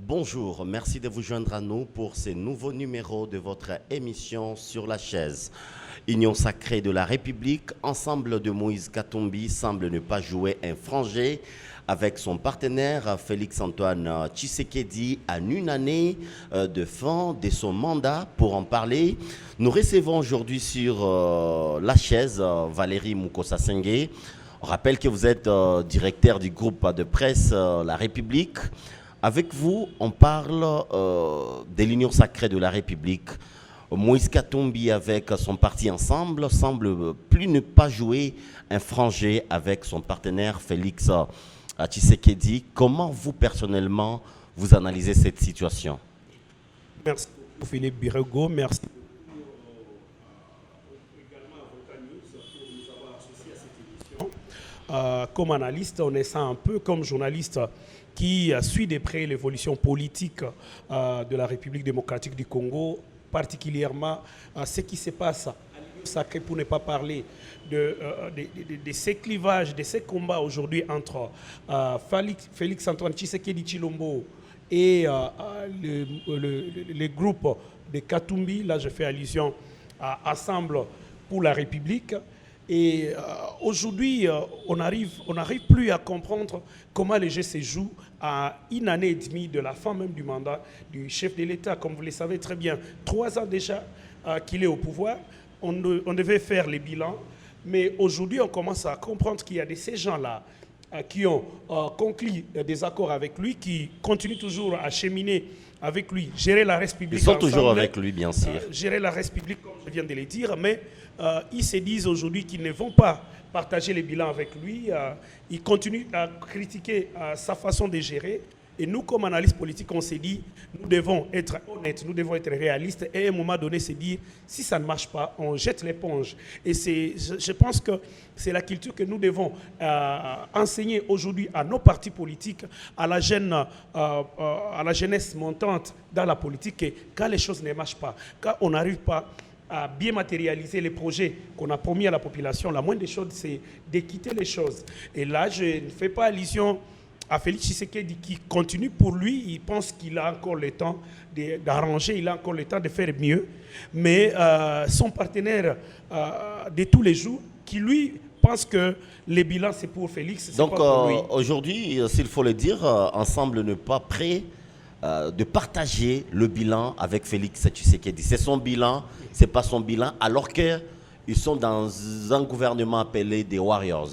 Bonjour, merci de vous joindre à nous pour ce nouveau numéro de votre émission Sur la chaise. Union sacrée de la République, ensemble de Moïse Katumbi semble ne pas jouer un franc jeu avec son partenaire Félix-Antoine Tshisekedi à une année de fin de son mandat. Pour en parler, nous recevons aujourd'hui sur la chaise Valérie Mukosa-Sengue. On rappelle que vous êtes directeur du groupe de presse La République. Avec vous, on parle de l'Union sacrée de la République. Moïse Katumbi avec son parti Ensemble semble plus ne pas jouer un franc jeu avec son partenaire Félix Tshisekedi. Comment vous, personnellement, vous analysez cette situation? Merci Philippe Birego, merci. Comme analyste, on est ça un peu comme journaliste qui suit de près l'évolution politique de la République démocratique du Congo, particulièrement ce qui se passe à l'Union sacrée, pour ne pas parler de ces clivages, de ces combats aujourd'hui entre Félix-Antoine Tshisekedi Tshilombo et le groupe de Katumbi. Là, je fais allusion à Ensemble pour la République. Et aujourd'hui, on n'arrive plus à comprendre comment les jeux se jouent à une année et demie de la fin même du mandat du chef de l'État. Comme vous le savez très bien, 3 ans déjà qu'il est au pouvoir, on devait faire les bilans. Mais aujourd'hui, on commence à comprendre qu'il y a de ces gens-là qui ont conclu des accords avec lui, qui continuent toujours à cheminer avec lui, gérer la République. Ils sont toujours avec lui, bien sûr. Gérer la République, comme je viens de le dire, mais ils se disent aujourd'hui qu'ils ne vont pas partager les bilans avec lui. Ils continuent à critiquer sa façon de gérer. Et nous, comme analystes politiques, on s'est dit, nous devons être honnêtes, nous devons être réalistes. Et à un moment donné, c'est dire, si ça ne marche pas, on jette l'éponge. Et je pense que c'est la culture que nous devons enseigner aujourd'hui à nos partis politiques, à la jeunesse montante dans la politique. Et quand les choses ne marchent pas, quand on n'arrive pas à bien matérialiser les projets qu'on a promis à la population, la moindre des choses, c'est de quitter les choses. Et là, je ne fais pas allusion à Félix Tshisekedi qui continue. Pour lui, il pense qu'il a encore le temps d'arranger, il a encore le temps de faire mieux. Mais son partenaire de tous les jours, qui lui pense que les bilans c'est pour Félix, c'est pas pour lui. Donc aujourd'hui, s'il faut le dire, Ensemble n'est pas prêt de partager le bilan avec Félix Tshisekedi. C'est son bilan, c'est pas son bilan, alors qu'ils sont dans un gouvernement appelé des Warriors.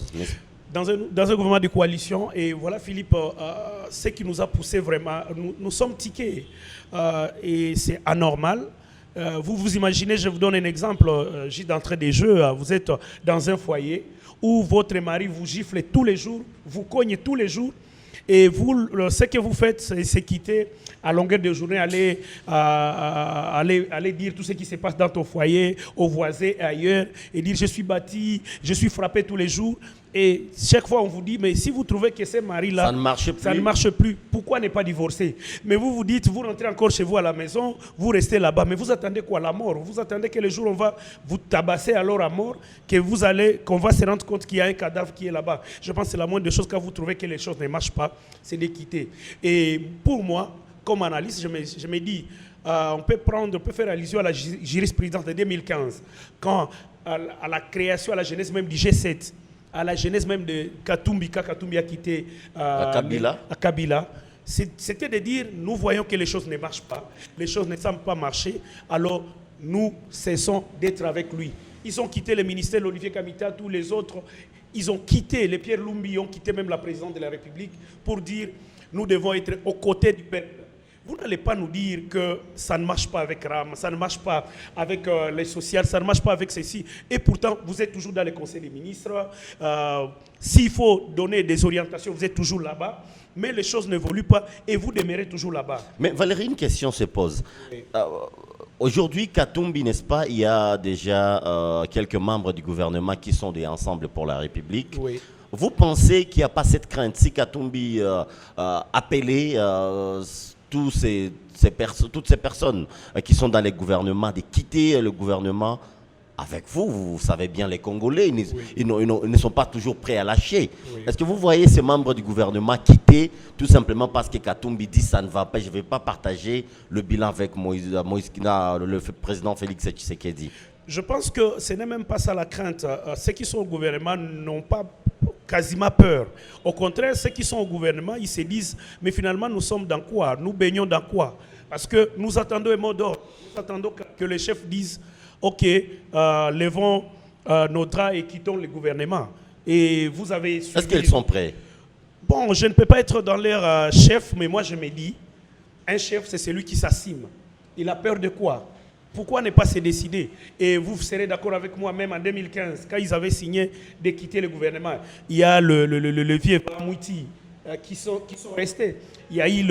Dans un gouvernement de coalition. Et voilà, Philippe, ce qui nous a poussé vraiment, nous sommes tiqués. Et c'est anormal. Vous vous imaginez, je vous donne un exemple, juste d'entrée des jeux, vous êtes dans un foyer où votre mari vous gifle tous les jours, vous cogne tous les jours. Et vous, ce que vous faites, c'est quitter à longueur de journée, aller dire tout ce qui se passe dans ton foyer, aux voisins et ailleurs, et dire je suis battu, je suis frappé tous les jours. Et chaque fois, on vous dit, mais si vous trouvez que ce mari-là, ça ne marche plus, pourquoi ne pas divorcer? Mais vous vous dites, vous rentrez encore chez vous à la maison, vous restez là-bas, mais vous attendez quoi? La mort? Vous attendez que le jour où on va vous tabasser alors à mort, qu'on va se rendre compte qu'il y a un cadavre qui est là-bas. Je pense que c'est la moindre des choses. Quand vous trouvez que les choses ne marchent pas, c'est de quitter. Et pour moi, comme analyste, je me dis, on peut faire allusion à la jurisprudence de 2015, quand à la création, à la genèse même du G7, à la genèse même de Katumbi, quand Katumbi a quitté Kabila, c'était de dire, nous voyons que les choses ne marchent pas, les choses ne semblent pas marcher, alors nous cessons d'être avec lui. Ils ont quitté le ministère d'Olivier Kamita, tous les autres, ils ont quitté, les Pierre Lumbi ont quitté même la présidence de la République pour dire, nous devons être aux côtés du peuple. Vous n'allez pas nous dire que ça ne marche pas avec RAM, ça ne marche pas avec les sociales, ça ne marche pas avec ceci. Et pourtant, vous êtes toujours dans les conseils des ministres. S'il faut donner des orientations, vous êtes toujours là-bas. Mais les choses n'évoluent pas et vous demeurez toujours là-bas. Mais Valérie, une question se pose. Oui. Aujourd'hui, Katumbi, n'est-ce pas, il y a déjà quelques membres du gouvernement qui sont des Ensemble pour la République. Oui. Vous pensez qu'il n'y a pas cette crainte si Katumbi appelait toutes ces personnes qui sont dans les gouvernements, de quitter le gouvernement avec vous, vous savez bien les Congolais, ils ne sont pas toujours prêts à lâcher. Oui. Est-ce que vous voyez ces membres du gouvernement quitter tout simplement parce que Katumbi dit ça ne va pas, je ne vais pas partager le bilan avec le président Félix Tshisekedi? Je pense que ce n'est même pas ça la crainte. Ceux qui sont au gouvernement n'ont pas quasiment peur. Au contraire, ceux qui sont au gouvernement, ils se disent, mais finalement, nous sommes dans quoi? Nous baignons dans quoi? Parce que nous attendons un mot d'ordre. Nous attendons que les chefs disent, OK, levons nos draps et quittons le gouvernement. Et vous avez... Est-ce qu'ils sont prêts? Bon, je ne peux pas être dans leur chef, mais moi je me dis, un chef, c'est celui qui s'assume. Il a peur de quoi? Pourquoi ne pas se décider? Et vous serez d'accord avec moi, même en 2015, quand ils avaient signé de quitter le gouvernement, il y a le vieux Mouiti qui sont restés. Il y a eu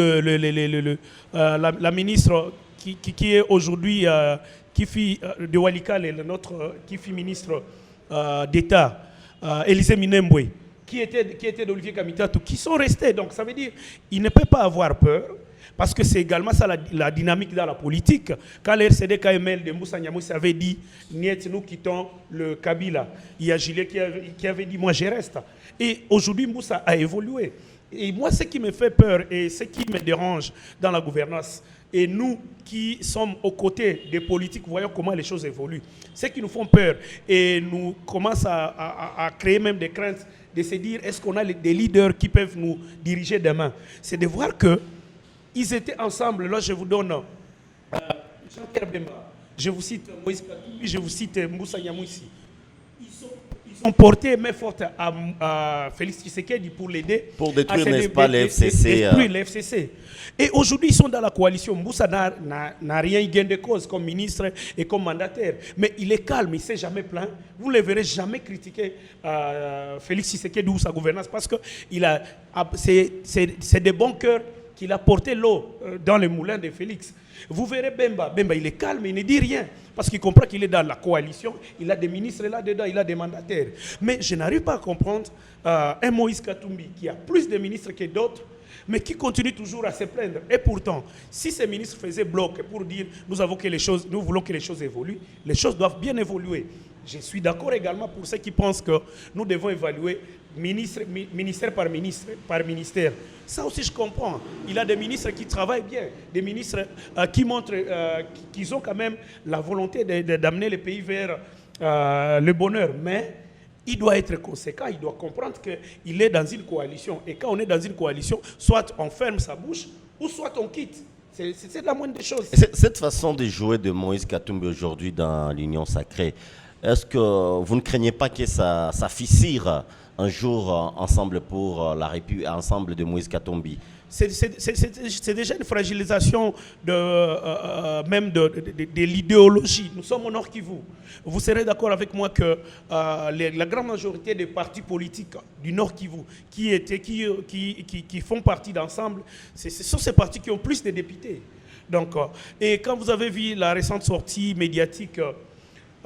la ministre qui est aujourd'hui... qui fit de Walikale, qui fit ministre d'État, Élisée Minembwe, qui était d'Olivier Kamitatou, qui sont restés. Donc ça veut dire qu'il ne peut pas avoir peur, parce que c'est également ça la dynamique dans la politique. Quand le RCD KML de Moussa Nyamousse avait dit « Niet, nous quittons le Kabila », il y a Gilet qui avait dit « Moi je reste ». Et aujourd'hui, Moussa a évolué. Et moi, ce qui me fait peur et ce qui me dérange dans la gouvernance, et nous qui sommes aux côtés des politiques, voyons comment les choses évoluent. Ce qui nous font peur et nous commence à créer même des craintes de se dire est-ce qu'on a des leaders qui peuvent nous diriger demain? C'est de voir qu'ils étaient ensemble. Là, je vous donne Jean-Pierre Bemba, je vous cite Moïse Katumbi, je vous cite Moussa Nyamouissi. Ils ont porté main forte à Félix Tshisekedi pour l'aider. Pour détruire, n'est-ce pas, les FCC. Détruire les FCC. Et aujourd'hui, ils sont dans la coalition. Moussa n'a rien gain de cause comme ministre et comme mandataire. Mais il est calme, il ne s'est jamais plaint. Vous ne le verrez jamais critiquer Félix Tshisekedi ou sa gouvernance parce que c'est de bon cœur qu'il a porté l'eau dans le moulin de Félix. Vous verrez Bemba. Bemba, il est calme, il ne dit rien. Parce qu'il comprend qu'il est dans la coalition. Il a des ministres là-dedans, il a des mandataires. Mais je n'arrive pas à comprendre un Moïse Katumbi qui a plus de ministres que d'autres, mais qui continue toujours à se plaindre. Et pourtant, si ces ministres faisaient bloc pour dire nous voulons que les choses évoluent, les choses doivent bien évoluer. Je suis d'accord également pour ceux qui pensent que nous devons évaluer ministère par ministère. Ça aussi, je comprends. Il y a des ministres qui travaillent bien, des ministres qui montrent qu'ils ont quand même la volonté d'amener le pays vers le bonheur. Mais il doit être conséquent, il doit comprendre qu'il est dans une coalition. Et quand on est dans une coalition, soit on ferme sa bouche, ou soit on quitte. C'est la moindre des choses. Cette façon de jouer de Moïse Katumbi aujourd'hui dans l'Union sacrée, est-ce que vous ne craignez pas que ça fissure un jour ensemble pour la République, ensemble de Moïse Katumbi? C'est déjà une fragilisation même de l'idéologie. Nous sommes au Nord Kivu. Vous serez d'accord avec moi que la grande majorité des partis politiques du Nord Kivu qui font partie d'ensemble, ce sont ces partis qui ont plus de députés. Donc, et quand vous avez vu la récente sortie médiatique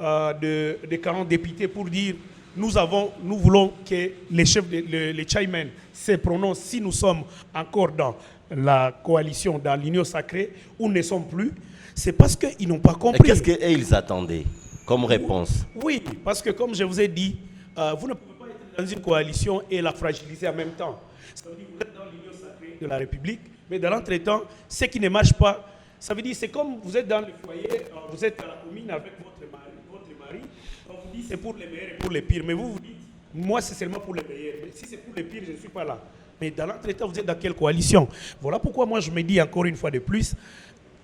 de 40 députés pour dire nous voulons que les chefs, les Tchaïmen se prononcent si nous sommes encore dans la coalition, dans l'Union sacrée, ou ne sommes plus, c'est parce qu'ils n'ont pas compris. Qu'est-ce qu'ils attendaient comme réponse? Oui, parce que comme je vous ai dit, vous ne pouvez pas être dans une coalition et la fragiliser en même temps. Ça veut dire que vous êtes dans l'Union sacrée de la République, mais dans l'entretemps, ce qui ne marche pas, ça veut dire c'est comme vous êtes dans le foyer, vous êtes à la commune avec votre mari, on vous dit c'est pour les meilleurs et pour les pires, mais vous vous dites moi c'est seulement pour les meilleurs, mais si c'est pour les pires je ne suis pas là. Mais dans l'entretemps vous êtes dans quelle coalition? Voilà pourquoi moi je me dis encore une fois de plus,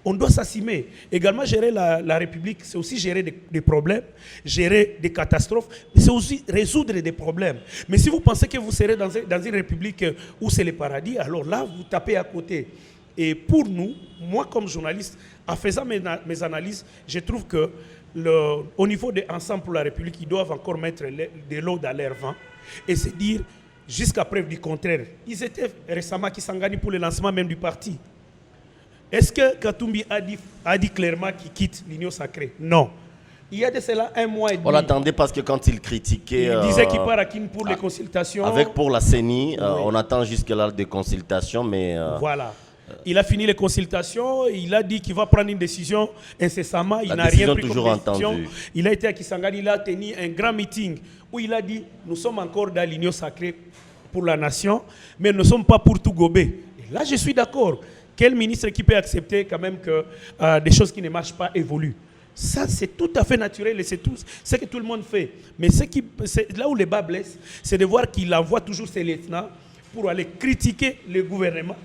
on doit s'assumer. Également gérer la République, c'est aussi gérer des problèmes, gérer des catastrophes, mais c'est aussi résoudre des problèmes. Mais si vous pensez que vous serez dans une République où c'est le paradis, alors là vous tapez à côté. Et pour nous, moi comme journaliste, en faisant mes analyses, je trouve que au niveau de Ensemble pour la République, ils doivent encore mettre de l'eau dans leur vent et se dire, jusqu'à preuve du contraire, ils étaient récemment qui s'engagent pour le lancement même du parti. Est-ce que Katumbi a dit clairement qu'il quitte l'Union sacrée? Non. Il y a de cela un mois et demi. On l'attendait parce que quand il critiquait... Il disait qu'il part à Kin pour les consultations. Avec pour la CENI, oui. On attend jusque-là des consultations, mais... Voilà. Il a fini les consultations, il a dit qu'il va prendre une décision incessamment, il n'a rien pris comme décision. Il a été à Kisangani, il a tenu un grand meeting où il a dit « Nous sommes encore dans l'union sacrée pour la nation, mais nous ne sommes pas pour tout gober. » Et là, je suis d'accord. Quel ministre qui peut accepter quand même que des choses qui ne marchent pas évoluent? Ça, c'est tout à fait naturel et c'est tout ce que tout le monde fait. Mais là où les bas blessent, c'est de voir qu'il envoie toujours ses lieutenants pour aller critiquer le gouvernement,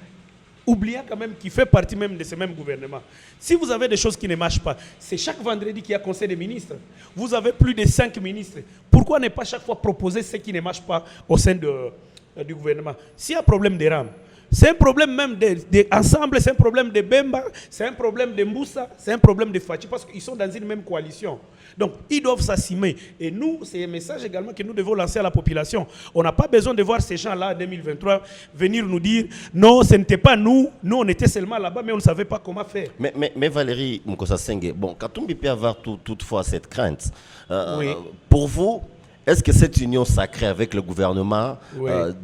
oubliant quand même qu'il fait partie même de ce même gouvernement. Si vous avez des choses qui ne marchent pas, c'est chaque vendredi qu'il y a conseil des ministres. Vous avez plus de 5 ministres. Pourquoi ne pas chaque fois proposer ce qui ne marche pas au sein du gouvernement? S'il y a un problème des rames, c'est un problème même d'ensemble, c'est un problème de Bemba, c'est un problème de Mboussa, c'est un problème de Fachi, parce qu'ils sont dans une même coalition. Donc, ils doivent s'assumer. Et nous, c'est un message également que nous devons lancer à la population. On n'a pas besoin de voir ces gens-là en 2023 venir nous dire « Non, ce n'était pas nous, nous on était seulement là-bas, mais on ne savait pas comment faire. » Mais Valérie Mkosa-Sengue, bon, Katumbi peut avoir toutefois cette crainte. Oui. Pour vous, est-ce que cette union sacrée avec le gouvernement,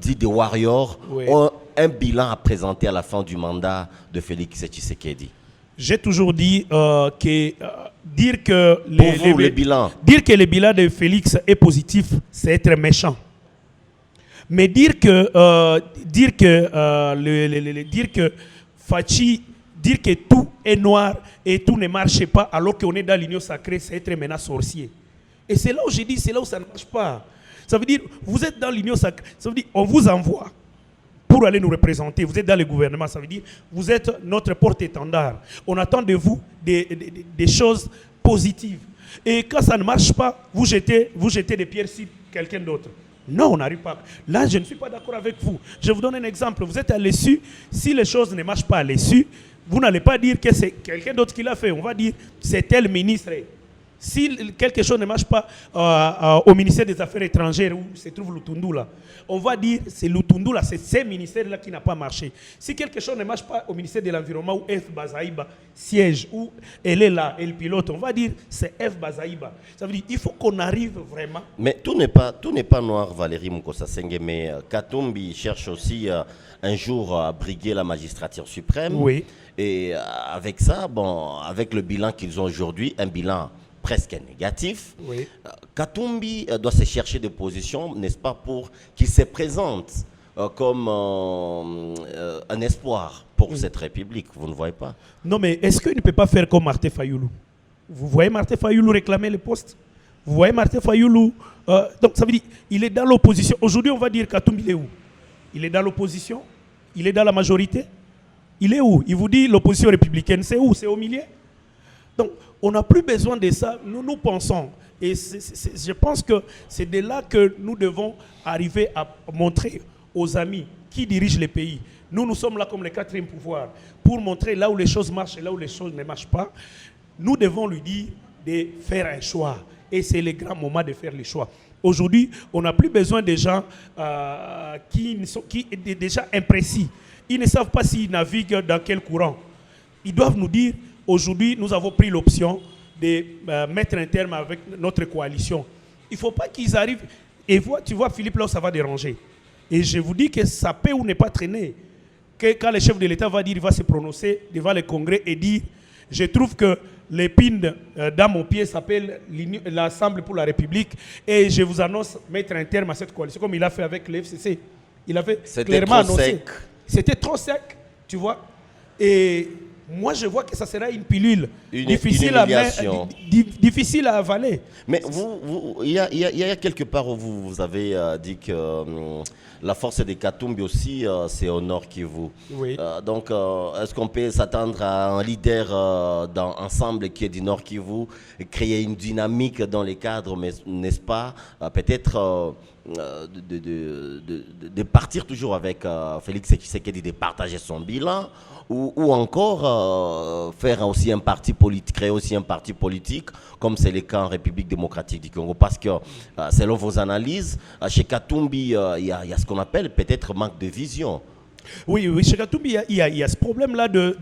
dit des Warriors, ont un bilan à présenter à la fin du mandat de Félix Tshisekedi? J'ai toujours dit que dire que le bilan de Félix est positif, c'est être méchant. Mais dire que Fachi, dire que tout est noir et tout ne marche pas alors qu'on est dans l'union sacrée, c'est être maintenant sorcier. Et c'est là où j'ai dit, c'est là où ça ne marche pas. Ça veut dire, vous êtes dans l'union sacrée, ça veut dire, on vous envoie pour aller nous représenter. Vous êtes dans le gouvernement, ça veut dire, vous êtes notre porte-étendard. On attend de vous des choses positives. Et quand ça ne marche pas, vous jetez des pierres sur quelqu'un d'autre. Non, on n'arrive pas. Là, je ne suis pas d'accord avec vous. Je vous donne un exemple. Vous êtes à l'issue. Si les choses ne marchent pas à l'issue, vous n'allez pas dire que c'est quelqu'un d'autre qui l'a fait. On va dire, c'est tel ministre. Si quelque chose ne marche pas au ministère des Affaires étrangères où se trouve Lutundula, on va dire c'est Lutundula, c'est ce ministère-là qui n'a pas marché. Si quelque chose ne marche pas au ministère de l'Environnement où F. Bazaïba siège, où elle est là, elle pilote, on va dire c'est F. Bazaïba. Ça veut dire qu'il faut qu'on arrive vraiment. Mais tout n'est pas noir, Valérie Mkosa-Sengue, mais Katumbi cherche aussi un jour à briguer la magistrature suprême. Oui. Et avec ça, bon, avec le bilan qu'ils ont aujourd'hui, un bilan presque négatif, oui. Katumbi doit se chercher des positions, n'est-ce pas, pour qu'il se présente comme un espoir pour cette République. Vous ne voyez pas? Non, mais est-ce qu'il ne peut pas faire comme Martin Fayoulou? Vous voyez Martin Fayoulou réclamer le poste? Vous voyez Martin Fayoulou donc ça veut dire il est dans l'opposition. Aujourd'hui, on va dire Katumbi il est où? Il est dans l'opposition? Il est dans la majorité? Il est où? Il vous dit l'opposition républicaine, c'est où? C'est au milieu? Donc, on n'a plus besoin de ça. Nous pensons, et je pense que c'est de là que nous devons arriver à montrer aux amis qui dirigent les pays. Nous sommes là comme le 4e pouvoir pour montrer là où les choses marchent et là où les choses ne marchent pas. Nous devons lui dire de faire un choix. Et c'est le grand moment de faire les choix. Aujourd'hui, on n'a plus besoin de gens qui sont déjà imprécis. Ils ne savent pas s'ils naviguent dans quel courant. Ils doivent nous dire, aujourd'hui, nous avons pris l'option de mettre un terme avec notre coalition. Il ne faut pas qu'ils arrivent. Et tu vois, Philippe, là où ça va déranger. Et je vous dis que ça peut ou ne pas traîner. Que quand le chef de l'État va dire, il va se prononcer devant le Congrès et dire, je trouve que l'épine dans mon pied s'appelle l'Assemblée pour la République et je vous annonce mettre un terme à cette coalition, comme il a fait avec le FCC. Il avait clairement annoncé. C'était trop sec, tu vois. Et moi, je vois que ça sera une pilule difficile à avaler. Mais il y a quelque part où vous avez dit que la force des Katumbi aussi, c'est au Nord Kivu. Oui. Donc, est-ce qu'on peut s'attendre à un leader ensemble qui est du Nord Kivu, créer une dynamique dans les cadres, n'est-ce pas? Peut-être de partir toujours avec Félix Tshisekedi, de partager son bilan, ou encore faire aussi un parti politique, créer aussi un parti politique, comme c'est le cas en République démocratique du Congo. Parce que, selon vos analyses, chez Katumbi, il y a ce qu'on appelle peut-être manque de vision. Oui, chez Katumbi, il y a ce problème-là de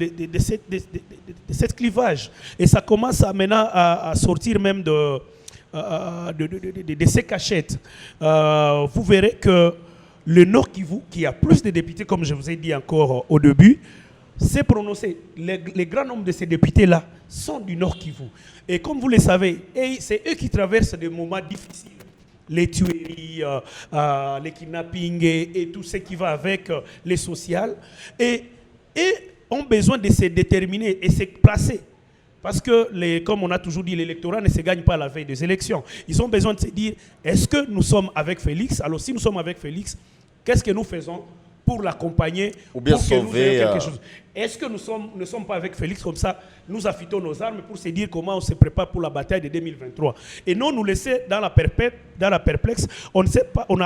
cette clivage. Et ça commence maintenant à sortir même de ces cachettes. Vous verrez que le Nord Kivu, qui a plus de députés, comme je vous ai dit encore au début, s'est prononcé. Les grands nombre de ces députés-là sont du Nord Kivu. Et comme vous le savez, c'est eux qui traversent des moments difficiles. Les tueries, les kidnappings et tout ce qui va avec les sociales. Et ont besoin de se déterminer et se placer. Parce que, comme on a toujours dit, l'électorat ne se gagne pas à la veille des élections. Ils ont besoin de se dire, est-ce que nous sommes avec Félix? Alors si nous sommes avec Félix, qu'est-ce que nous faisons pour l'accompagner, ou bien sauver quelque chose? Est-ce que nous ne sommes pas avec Félix comme ça? Nous affûtons nos armes pour se dire comment on se prépare pour la bataille de 2023. Et non nous laisser dans la perplexe. On ne sait pas, on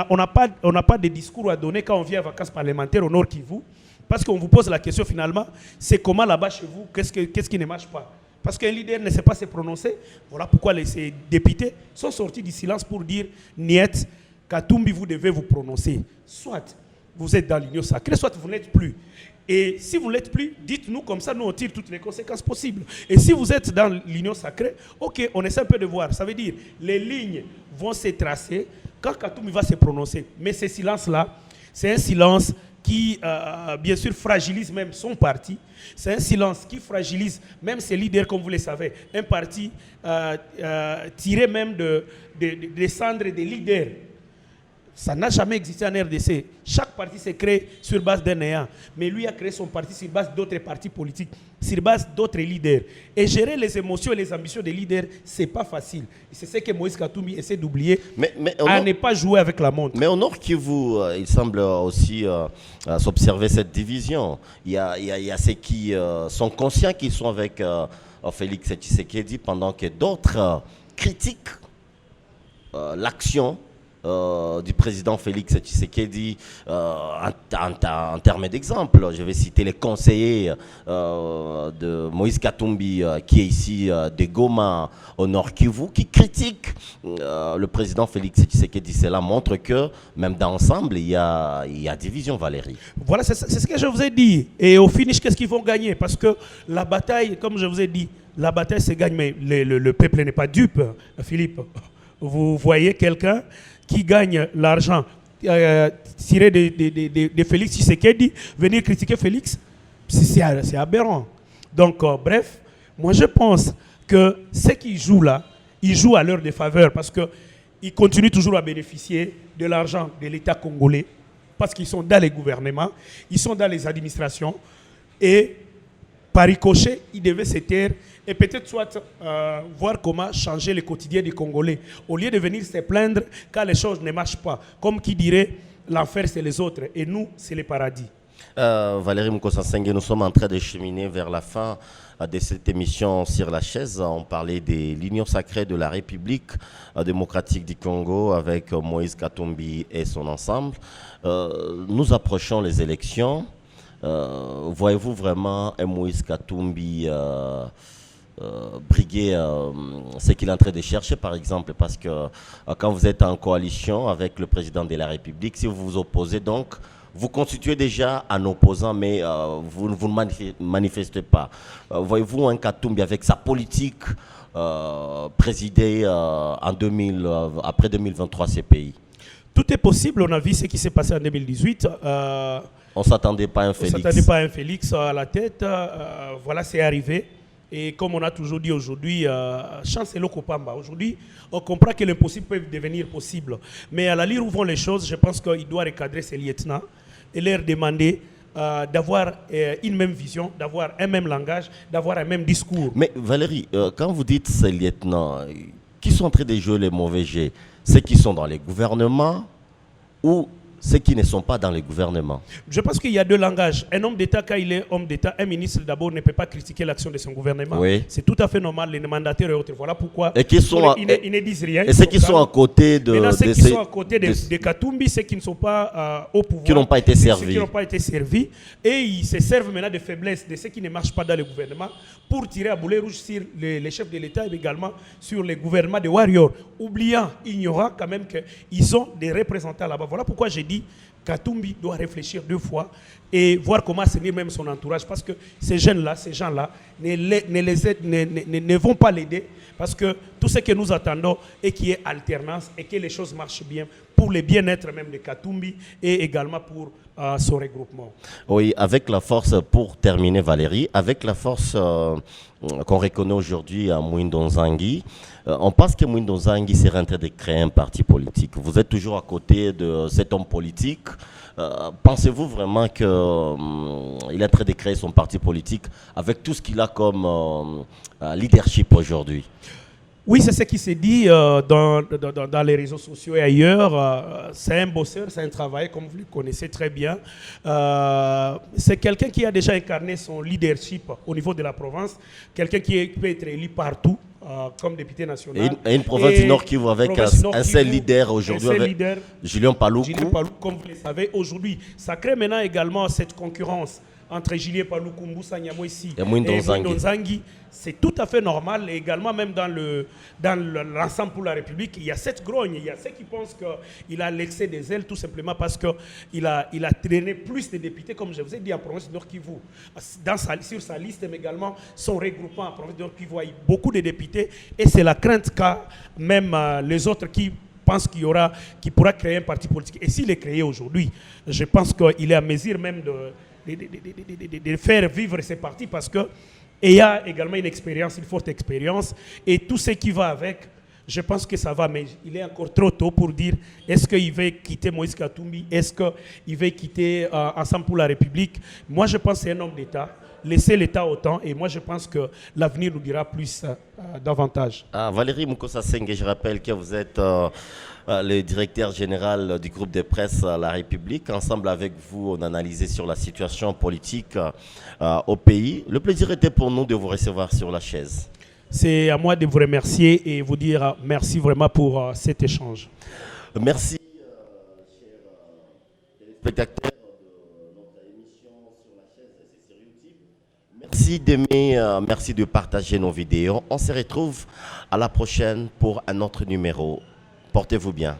n'a pas de discours à donner quand on vient à vacances parlementaires au Nord Kivu. Parce qu'on vous pose la question finalement, c'est comment là-bas chez vous, qu'est-ce qui ne marche pas? Parce qu'un leader ne sait pas se prononcer. Voilà pourquoi ces députés sont sortis du silence pour dire Niet, Katumbi, vous devez vous prononcer. Soit vous êtes dans l'union sacrée, soit vous n'êtes plus. Et si vous ne l'êtes plus, dites-nous comme ça, nous on tire toutes les conséquences possibles. Et si vous êtes dans l'union sacrée, ok, on essaie un peu de voir. Ça veut dire les lignes vont se tracer quand Katumbi va se prononcer. Mais ce silence-là, c'est un silence qui, bien sûr, fragilise même son parti. C'est un silence qui fragilise même ses leaders, comme vous le savez. Un parti tiré même des cendres des leaders. Ça n'a jamais existé en RDC. Chaque parti s'est créé sur base d'un néant. Mais lui a créé son parti sur base d'autres partis politiques, sur base d'autres leaders. Et gérer les émotions et les ambitions des leaders, ce n'est pas facile. C'est ce que Moïse Katumbi essaie d'oublier, à ne pas jouer avec la montre. Mais au Nord Kivu, il semble aussi s'observer cette division. Il y a ceux qui sont conscients qu'ils sont avec Félix Tshisekedi, pendant que d'autres critiquent l'action du président Félix Tshisekedi en termes d'exemple. Je vais citer les conseillers de Moïse Katumbi qui est ici de Goma au Nord Kivu, qui critiquent le président Félix Tshisekedi. Cela montre que même dans l'ensemble, il y a division, Valérie. Voilà, c'est ce que je vous ai dit. Et au finish, qu'est-ce qu'ils vont gagner? Parce que la bataille, comme je vous ai dit, la bataille se gagne, mais le peuple n'est pas dupe, Philippe. Vous voyez quelqu'un qui gagne l'argent tiré de Félix Tshisekedi, venir critiquer Félix, c'est aberrant. Donc, bref, moi je pense que ceux qui jouent là, ils jouent à leur défaveur parce qu'ils continuent toujours à bénéficier de l'argent de l'État congolais parce qu'ils sont dans les gouvernements, ils sont dans les administrations et par ricochet, ils devaient se taire et peut-être soit voir comment changer le quotidien des Congolais. Au lieu de venir se plaindre quand les choses ne marchent pas. Comme qui dirait, l'enfer c'est les autres et nous c'est le paradis. Valérie Moukossa-Senge, nous sommes en train de cheminer vers la fin de cette émission sur la chaise. On parlait de l'Union sacrée de la République démocratique du Congo avec Moïse Katumbi et son ensemble. Nous approchons les élections. Voyez-vous vraiment un Moïse Katumbi briguer ce qu'il est en train de chercher, par exemple, parce que quand vous êtes en coalition avec le président de la République, si vous vous opposez, donc vous constituez déjà un opposant, mais vous ne manifestez pas. Voyez-vous un Katumbi avec sa politique présidée après 2023 ces pays? Tout est possible. On a vu ce qui s'est passé en 2018. On ne s'attendait pas à un Félix. On ne s'attendait pas à un Félix à la tête. Voilà, c'est arrivé. Et comme on a toujours dit aujourd'hui, chance et l'Okopamba. Aujourd'hui, on comprend que l'impossible peut devenir possible. Mais à la lire où vont les choses, je pense qu'il doit recadrer ses lieutenants et leur demander d'avoir une même vision, d'avoir un même langage, d'avoir un même discours. Mais Valérie, quand vous dites ces lieutenants, qui sont en train de jouer les mauvais jets? Ceux qui sont dans les gouvernements ou ceux qui ne sont pas dans les gouvernements? Je pense qu'il y a deux langages. Un homme d'État, quand il est homme d'État, un ministre d'abord ne peut pas critiquer l'action de son gouvernement. Oui. C'est tout à fait normal, les mandataires et autres. Voilà pourquoi ils ne disent rien. Et ceux qui sont à côté de... Maintenant, ceux qui sont à côté de Katumbi, ceux qui ne sont pas au pouvoir. Qui n'ont pas été servis. Ceux qui n'ont pas été servis. Et ils se servent maintenant de faiblesse de ceux qui ne marchent pas dans le gouvernement pour tirer à boulet rouge sur les chefs de l'État et également sur les gouvernements de warriors. Oubliant, ignorant quand même qu'ils ont des représentants là-bas. Voilà pourquoi j'ai dit Katumbi doit réfléchir deux fois et voir comment assainir même son entourage, parce que ces jeunes-là, ces gens-là ne vont pas l'aider, parce que tout ce que nous attendons est qu'il y ait alternance et que les choses marchent bien pour le bien-être même de Katumbi et également pour son regroupement. Oui, avec la force, pour terminer Valérie, avec la force qu'on reconnaît aujourd'hui à Mwindo Nzangi, on pense que Mwindo Nzangi serait en train de créer un parti politique. Vous êtes toujours à côté de cet homme politique. Pensez-vous vraiment qu'il est en train de créer son parti politique avec tout ce qu'il a comme leadership aujourd'hui? Oui, c'est ce qui s'est dit dans les réseaux sociaux et ailleurs. C'est un bosseur, c'est un travailleur, comme vous le connaissez très bien. C'est quelqu'un qui a déjà incarné son leadership au niveau de la province, quelqu'un qui peut être élu partout. Comme député national. Et une province du Nord Kivu avec un seul leader aujourd'hui, Julien Paluku. Julien Paluku, comme vous le savez, aujourd'hui, ça crée maintenant également cette concurrence entre Julien Paluku, Mbusa Nyamwesi et Mwindo Nzangi. C'est tout à fait normal. Et également, même dans l'ensemble pour la République, il y a cette grogne. Il y a ceux qui pensent qu'il a l'excès des ailes, tout simplement parce qu'il a traîné plus de députés, comme je vous ai dit, en province du Nord Kivu. Sur sa liste, mais également son regroupement en province du Nord Kivu, il y a beaucoup de députés. Et c'est la crainte qu'a même les autres qui pensent qu'il pourra créer un parti politique. Et s'il est créé aujourd'hui, je pense qu'il est à mesure même de faire vivre ces partis parce que il y a également une forte expérience et tout ce qui va avec, je pense que ça va, mais il est encore trop tôt pour dire est-ce qu'il va quitter Moïse Katumbi, est-ce qu'il va quitter Ensemble pour la République. Moi je pense que c'est un homme d'État, laissez l'État au temps et moi je pense que l'avenir nous dira plus davantage. Valérie Mukosa Senge, je rappelle que vous êtes le directeur général du groupe de presse La République. Ensemble avec vous, on a analysé sur la situation politique au pays. Le plaisir était pour nous de vous recevoir sur la chaise. C'est à moi de vous remercier et vous dire merci vraiment pour cet échange. Merci, chers téléspectateurs de notre émission sur la chaise, c'est sur YouTube. Merci d'aimer, merci de partager nos vidéos. On se retrouve à la prochaine pour un autre numéro. Portez-vous bien.